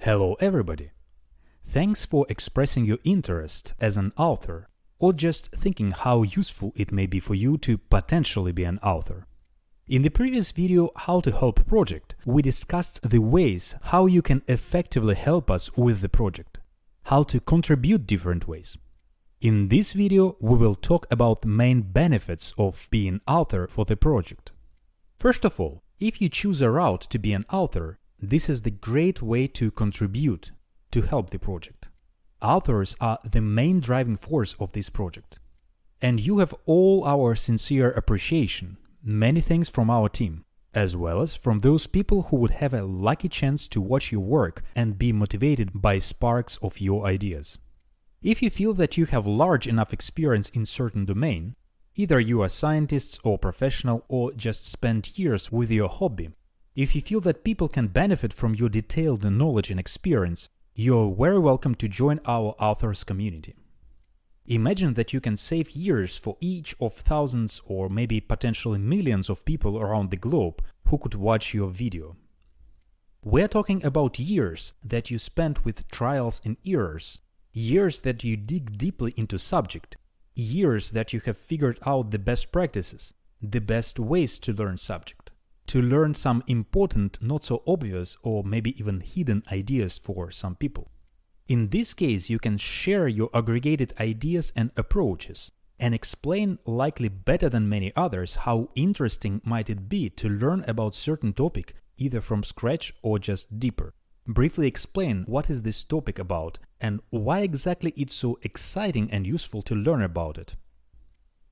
Hello everybody! Thanks for expressing your interest as an author or just thinking how useful it may be for you to potentially be an author. In the previous video, How to Help Project, we discussed the ways how you can effectively help us with the project, how to contribute different ways. In this video, we will talk about the main benefits of being an author for the project. First of all, if you choose a route to be an author, this is the great way to contribute, to help the project. Authors are the main driving force of this project. And you have all our sincere appreciation, many thanks from our team, as well as from those people who would have a lucky chance to watch your work and be motivated by sparks of your ideas. If you feel that you have large enough experience in certain domain, either you are scientists or professional or just spent years with your hobby, if you feel that people can benefit from your detailed knowledge and experience, you're very welcome to join our authors community. Imagine that you can save years for each of thousands or maybe potentially millions of people around the globe who could watch your video. We're talking about years that you spent with trials and errors, years that you dig deeply into subject, years that you have figured out the best practices, the best ways to learn subject, to learn some important, not so obvious or maybe even hidden ideas for some people. In this case, you can share your aggregated ideas and approaches and explain, likely better than many others, how interesting might it be to learn about certain topic either from scratch or just deeper. Briefly explain what is this topic about and why exactly it's so exciting and useful to learn about it.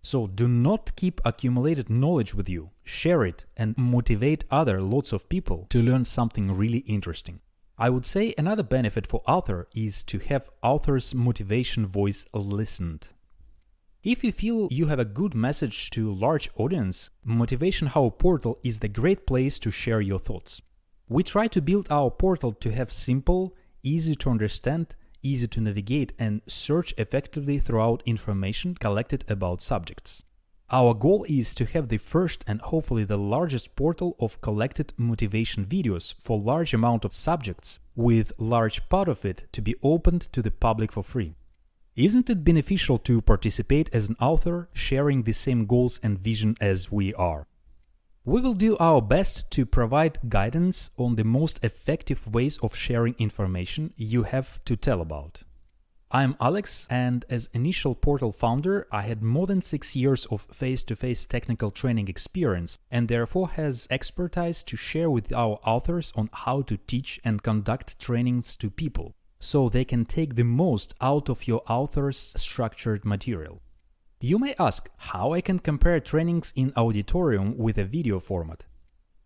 So do not keep accumulated knowledge with you, share it and motivate lots of people to learn something really interesting. I would say another benefit for author is to have author's motivation voice listened. If you feel you have a good message to a large audience, MotivationHow portal is the great place to share your thoughts. We try to build our portal to have simple, easy to understand, easy to navigate and search effectively throughout information collected about subjects. Our goal is to have the first and hopefully the largest portal of collected motivation videos for large amount of subjects, with large part of it to be opened to the public for free. Isn't it beneficial to participate as an author, sharing the same goals and vision as we are? We will do our best to provide guidance on the most effective ways of sharing information you have to tell about. I'm Alex, and as initial portal founder, I had more than 6 years of face-to-face technical training experience and therefore has expertise to share with our authors on how to teach and conduct trainings to people, so they can take the most out of your author's structured material. You may ask how I can compare trainings in auditorium with a video format.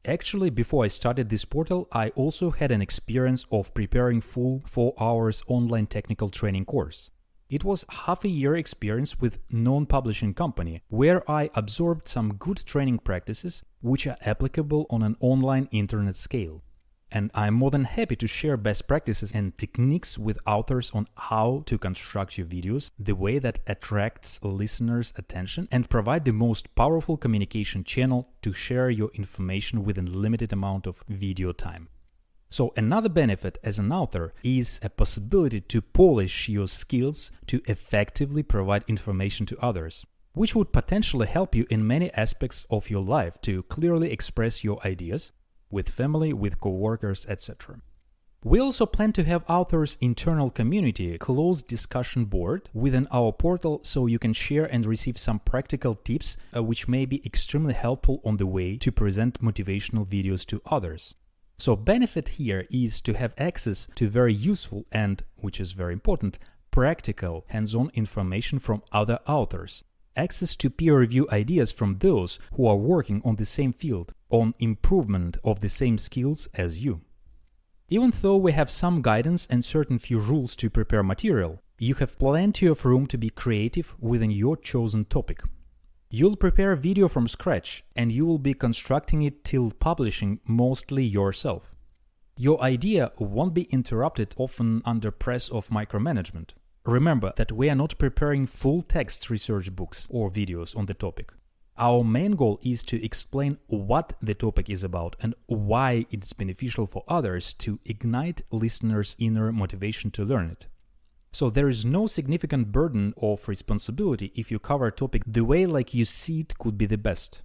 Actually, before I started this portal, I also had an experience of preparing full 4 hours online technical training course. It was half a year experience with non-publishing company where I absorbed some good training practices which are applicable on an online internet scale. And I'm more than happy to share best practices and techniques with authors on how to construct your videos the way that attracts listeners' attention and provide the most powerful communication channel to share your information within a limited amount of video time. So another benefit as an author is a possibility to polish your skills to effectively provide information to others, which would potentially help you in many aspects of your life to clearly express your ideas, with family, with coworkers, etc. We also plan to have authors' internal community closed discussion board within our portal so you can share and receive some practical tips which may be extremely helpful on the way to present motivational videos to others. So benefit here is to have access to very useful and, which is very important, practical hands-on information from other authors. Access to peer review ideas from those who are working on the same field, on improvement of the same skills as you. Even though we have some guidance and certain few rules to prepare material, you have plenty of room to be creative within your chosen topic. You'll prepare a video from scratch and you will be constructing it till publishing mostly yourself. Your idea won't be interrupted often under press of micromanagement. Remember that we are not preparing full-text research books or videos on the topic. Our main goal is to explain what the topic is about and why it's beneficial for others to ignite listeners' inner motivation to learn it. So there is no significant burden of responsibility if you cover a topic the way like you see it could be the best.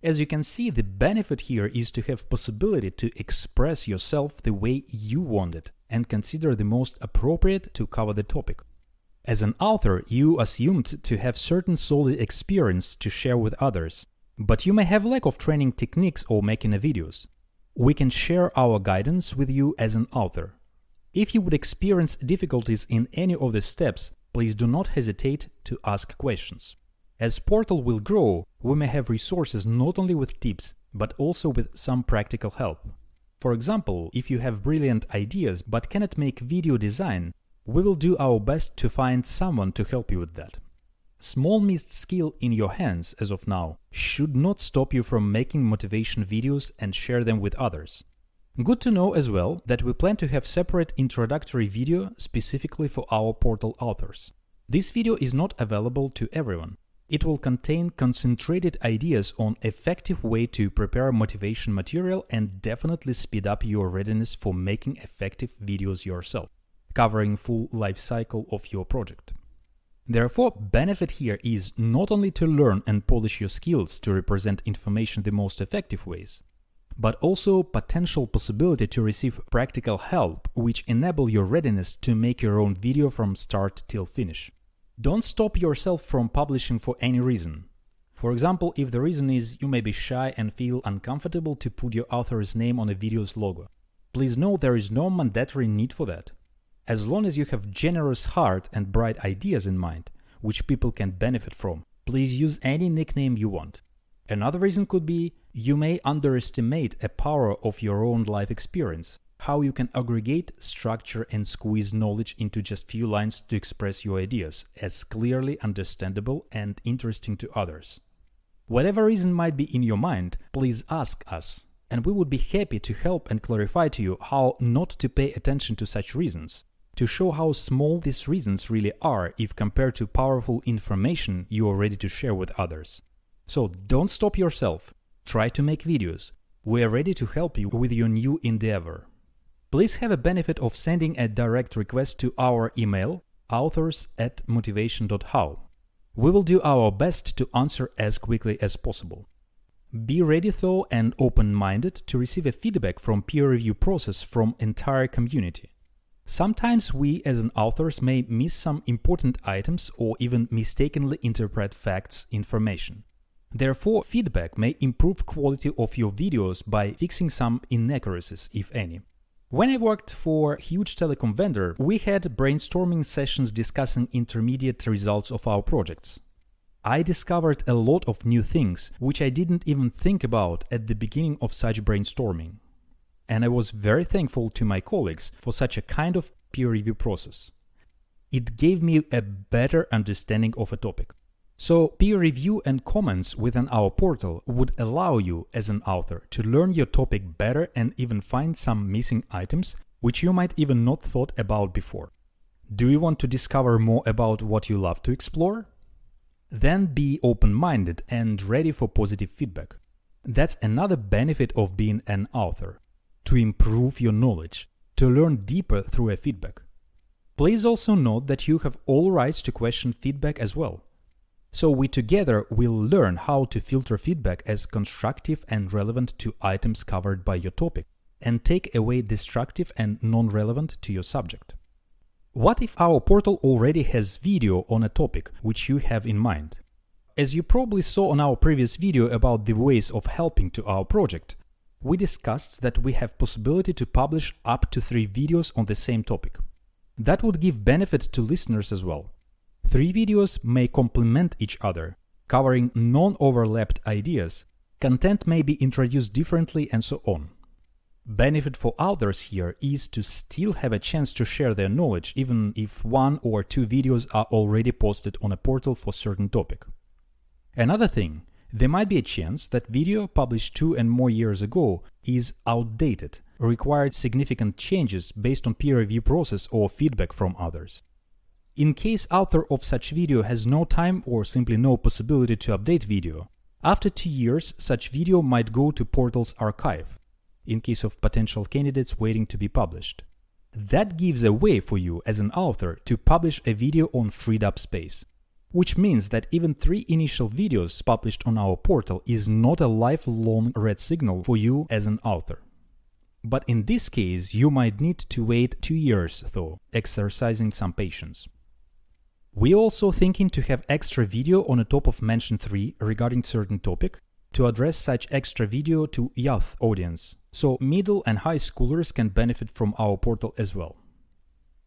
As you can see, the benefit here is to have possibility to express yourself the way you want it and consider the most appropriate to cover the topic. As an author, you assumed to have certain solid experience to share with others, but you may have lack of training techniques or making videos. We can share our guidance with you as an author. If you would experience difficulties in any of the steps, please do not hesitate to ask questions. As Portal will grow, we may have resources not only with tips, but also with some practical help. For example, if you have brilliant ideas but cannot make video design, we will do our best to find someone to help you with that. Small missed skill in your hands as of now should not stop you from making motivation videos and share them with others. Good to know as well that we plan to have separate introductory video specifically for our Portal authors. This video is not available to everyone. It will contain concentrated ideas on effective way to prepare motivation material and definitely speed up your readiness for making effective videos yourself, covering full life cycle of your project. Therefore, benefit here is not only to learn and polish your skills to represent information the most effective ways, but also potential possibility to receive practical help which enable your readiness to make your own video from start till finish. Don't stop yourself from publishing for any reason. For example, if the reason is you may be shy and feel uncomfortable to put your author's name on a video's logo. Please know there is no mandatory need for that. As long as you have generous heart and bright ideas in mind, which people can benefit from, please use any nickname you want. Another reason could be you may underestimate a power of your own life experience, how you can aggregate, structure and squeeze knowledge into just few lines to express your ideas as clearly understandable and interesting to others. Whatever reason might be in your mind, please ask us, and we would be happy to help and clarify to you how not to pay attention to such reasons, to show how small these reasons really are if compared to powerful information you are ready to share with others. So don't stop yourself. Try to make videos. We are ready to help you with your new endeavor. Please have a benefit of sending a direct request to our email, authors@motivation.how. We will do our best to answer as quickly as possible. Be ready though and open-minded to receive a feedback from peer review process from entire community. Sometimes we as an authors may miss some important items or even mistakenly interpret facts, information. Therefore, feedback may improve quality of your videos by fixing some inaccuracies, if any. When I worked for a huge telecom vendor, we had brainstorming sessions discussing intermediate results of our projects. I discovered a lot of new things which I didn't even think about at the beginning of such brainstorming. And I was very thankful to my colleagues for such a kind of peer review process. It gave me a better understanding of a topic. So peer review and comments within our portal would allow you as an author to learn your topic better and even find some missing items which you might even not thought about before. Do you want to discover more about what you love to explore? Then be open-minded and ready for positive feedback. That's another benefit of being an author, to improve your knowledge, to learn deeper through a feedback. Please also note that you have all rights to question feedback as well. So we together will learn how to filter feedback as constructive and relevant to items covered by your topic, and take away destructive and non-relevant to your subject. What if our portal already has video on a topic which you have in mind? As you probably saw on our previous video about the ways of helping to our project, we discussed that we have possibility to publish up to 3 videos on the same topic. That would give benefit to listeners as well. 3 videos may complement each other, covering non-overlapped ideas, content may be introduced differently and so on. Benefit for authors here is to still have a chance to share their knowledge even if 1 or 2 videos are already posted on a portal for certain topic. Another thing, there might be a chance that video published 2 and more years ago is outdated, required significant changes based on peer review process or feedback from others. In case author of such video has no time or simply no possibility to update video, After 2 years, such video might go to portal's archive, in case of potential candidates waiting to be published. That gives a way for you as an author to publish a video on freed up space, which means that even 3 initial videos published on our portal is not a lifelong red signal for you as an author. But in this case, you might need to wait 2 years though, exercising some patience. We're also thinking to have extra video on the top of mention 3 regarding certain topic to address such extra video to youth audience, so middle and high schoolers can benefit from our portal as well.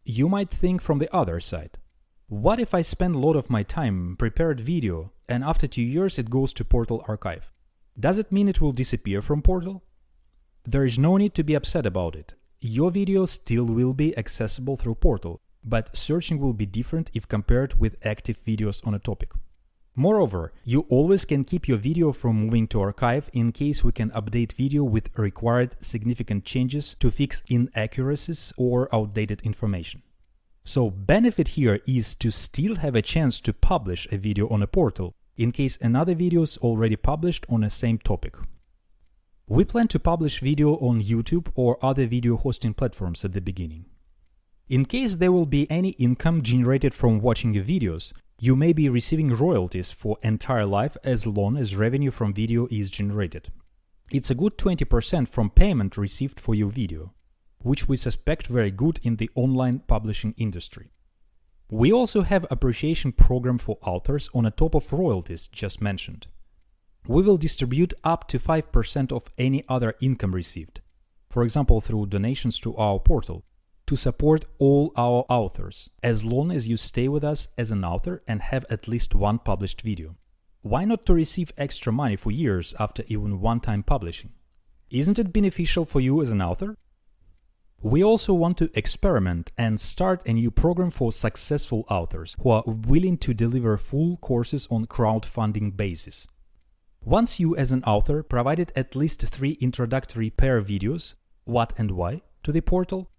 You might think from the other side, what if I spend a lot of my time prepared video and after 2 years it goes to portal archive? Does it mean it will disappear from portal? There is no need to be upset about it. Your video still will be accessible through portal, but searching will be different if compared with active videos on a topic. Moreover, you always can keep your video from moving to archive in case we can update video with required significant changes to fix inaccuracies or outdated information. So benefit here is to still have a chance to publish a video on a portal in case another video is already published on the same topic. We plan to publish video on YouTube or other video hosting platforms at the beginning. In case there will be any income generated from watching your videos, you may be receiving royalties for entire life as long as revenue from video is generated. It's a good 20% from payment received for your video, which we suspect very good in the online publishing industry. We also have appreciation program for authors on the top of royalties just mentioned. We will distribute up to 5% of any other income received, for example through donations to our portal, to support all our authors, as long as you stay with us as an author and have at least one published video. Why not to receive extra money for years after even one-time publishing? Isn't it beneficial for you as an author? We also want to experiment and start a new program for successful authors who are willing to deliver full courses on crowdfunding basis. Once you as an author provided at least 3 introductory pair videos, what and why, to the portal,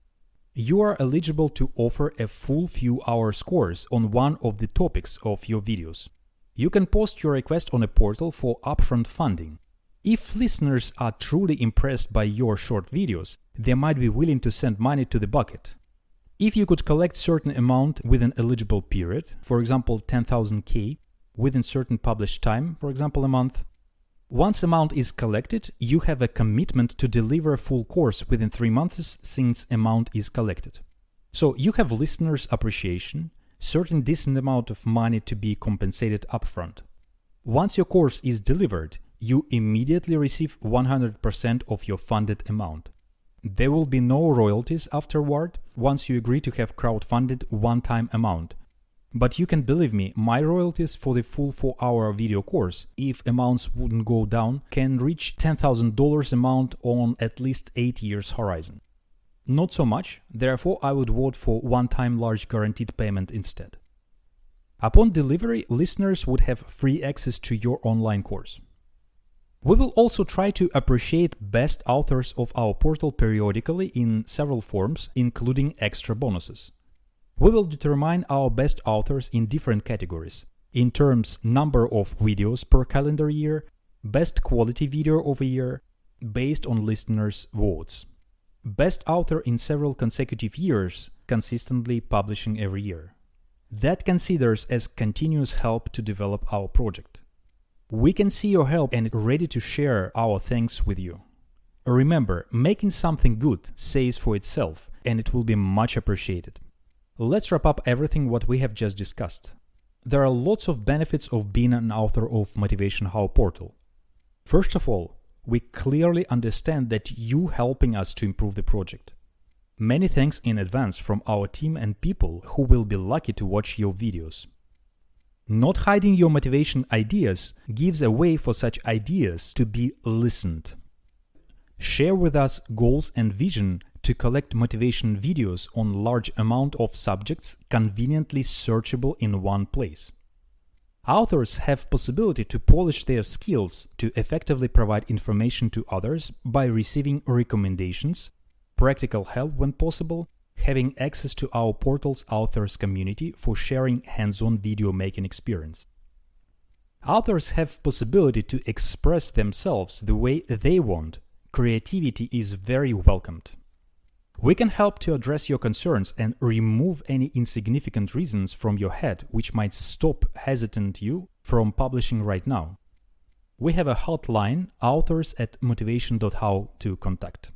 you are eligible to offer a full few hours course on one of the topics of your videos. You can post your request on a portal for upfront funding. If listeners are truly impressed by your short videos, they might be willing to send money to the bucket. If you could collect certain amount within eligible period, for example 10,000 within certain published time, for example a month, once amount is collected, you have a commitment to deliver a full course within 3 months since amount is collected. So you have listeners' appreciation, certain decent amount of money to be compensated upfront. Once your course is delivered, you immediately receive 100% of your funded amount. There will be no royalties afterward once you agree to have crowdfunded one-time amount. But you can believe me, my royalties for the full 4-hour video course, if amounts wouldn't go down, can reach $10,000 amount on at least 8 years horizon. Not so much, therefore I would vote for one-time large guaranteed payment instead. Upon delivery, listeners would have free access to your online course. We will also try to appreciate best authors of our portal periodically in several forms, including extra bonuses. We will determine our best authors in different categories, in terms number of videos per calendar year, best quality video of a year, based on listeners' votes. Best author in several consecutive years, consistently publishing every year. That considers as continuous help to develop our project. We can see your help and ready to share our thanks with you. Remember, making something good says for itself, and it will be much appreciated. Let's wrap up everything what we have just discussed. There are lots of benefits of being an author of MotivationHow portal. First of all, we clearly understand that you helping us to improve the project. Many thanks in advance from our team and people who will be lucky to watch your videos. Not hiding your motivation ideas gives a way for such ideas to be listened. Share with us goals and vision to collect motivation videos on large amount of subjects conveniently searchable in one place. Authors have possibility to polish their skills to effectively provide information to others by receiving recommendations, practical help when possible, having access to our portal's authors community for sharing hands-on video making experience. Authors have possibility to express themselves the way they want. Creativity is very welcomed. We can help to address your concerns and remove any insignificant reasons from your head which might stop hesitant you from publishing right now. We have a hotline, authors@motivation.how, to contact.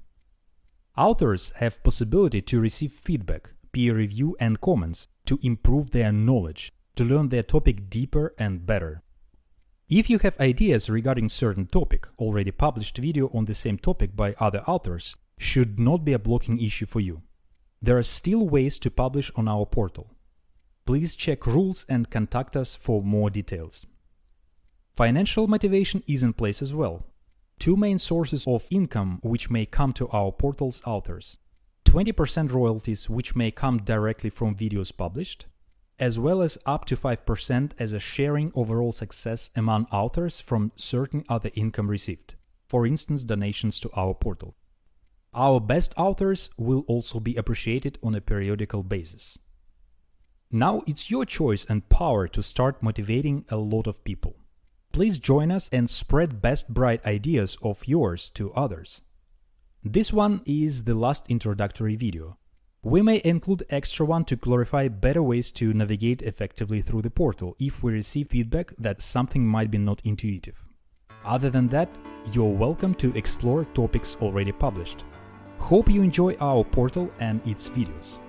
Authors have possibility to receive feedback, peer review and comments to improve their knowledge, to learn their topic deeper and better. If you have ideas regarding certain topic, already published video on the same topic by other authors should not be a blocking issue for you. There are still ways to publish on our portal. Please check rules and contact us for more details. Financial motivation is in place as well. Two main sources of income which may come to our portal's authors. 20% royalties which may come directly from videos published, as well as up to 5% as a sharing overall success among authors from certain other income received, for instance donations to our portal. Our best authors will also be appreciated on a periodical basis. Now it's your choice and power to start motivating a lot of people. Please join us and spread best bright ideas of yours to others. This one is the last introductory video. We may include extra one to clarify better ways to navigate effectively through the portal if we receive feedback that something might be not intuitive. Other than that, you're welcome to explore topics already published. Hope you enjoy our portal and its videos.